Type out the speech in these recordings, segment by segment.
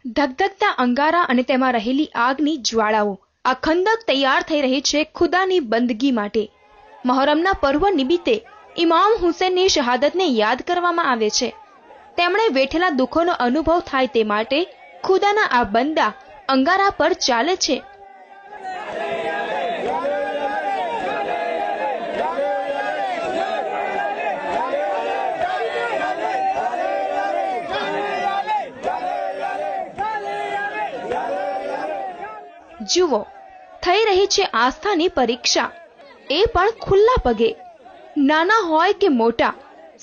ધગધગતા અંગારા અને તેમાં રહેલી આગની જ્વાળાઓ. આ ખંદક તૈયાર થઈ રહી છે ખુદાની બંદગી માટે. મહોરમના પર્વ નિમિત્તે ઇમામ હુસેનની શહાદતને યાદ કરવામાં આવે છે. તેમણે વેઠેલા દુઃખોનો અનુભવ થાય તે માટે ખુદાના આ બંદા અંગારા પર ચાલે છે. જુઓ, થઈ રહી છે આસ્થાની પરીક્ષા, એ પણ ખુલ્લા પગે. નાના હોય કે મોટા,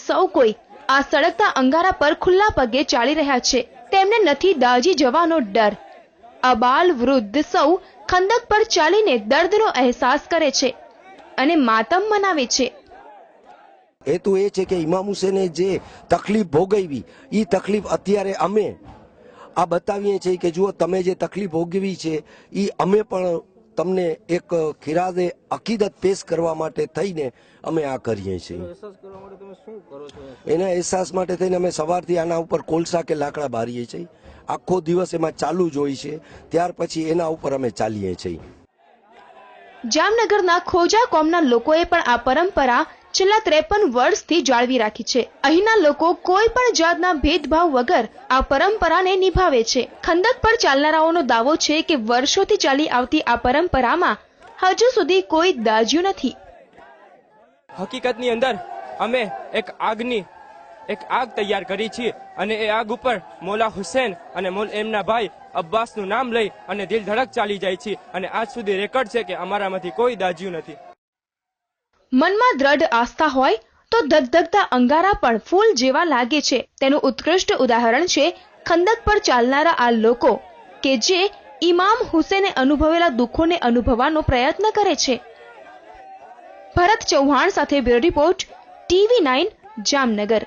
સૌ કોઈ આ સળગતા અંગારા પર ખુલ્લા પગે ચાલી રહ્યા છે. તેમને નથી દાઝી જવાનો ડર. અબાલ વૃદ્ધ સૌ ખંદક પર ચાલીને દર્દનો અહેસાસ કરે છે અને માતમ મનાવે છે. હેતુ એ છે કે ઇમામ હુસેને જે તકલીફ ભોગવી એ તકલીફ અત્યારે અમે આ બતાવીએ છીએ કે જુઓ તમે જે તકલીફ ભોગવી છે એ અમે પણ તમને એક ખિરાદે અકીદત પેશ કરવા માટે થઈને અમે આ કરીએ છીએ. એના અહેસાસ માટે થઈને અમે સવારથી આના ઉપર કોલસા કે લાકડા બારીએ છીએ. આખો દિવસ એમાં ચાલુ જ હોય છે. ત્યાર પછી એના ઉપર અમે ચાલીએ છીએ. જામનગરના ખોજા કોમના લોકોએ પણ આ પરંપરા છેલ્લા 53 વર્ષથી જાળવી રાખી છે. અહીંના લોકો કોઈ પણ જાતના ભેદભાવ વગર આ પરંપરાને નિભાવે છે. ખંદક પર ચાલનારાઓનો દાવો છે કે વર્ષોથી ચાલી આવતી આ પરંપરામાં હજુ સુધી કોઈ દાઝ્યું નથી. હકીકતની અંદર અમે એક આગ તૈયાર કરી છે અને એ આગ ઉપર મૌલા હુસેન અને એમના ભાઈ અબ્બાસનું નામ લઈ અને દિલ ધડક ચાલી જાય છે અને આજ સુધી રેકોર્ડ છે કે અમારામાંથી કોઈ દાઝ્યું નથી. મનમાં દ્રઢ આસ્થા હોય તો ધગધગતા અંગારા પણ ફૂલ જેવા લાગે છે. તેનું ઉત્કૃષ્ટ ઉદાહરણ છે ખંદક પર ચાલનારા આ લોકો કે જે ઇમામ હુસેને અનુભવેલા દુઃખોને અનુભવવાનો પ્રયત્ન કરે છે. ભરત ચૌહાણ સાથે બ્યુરો રિપોર્ટ, TV9 જામનગર.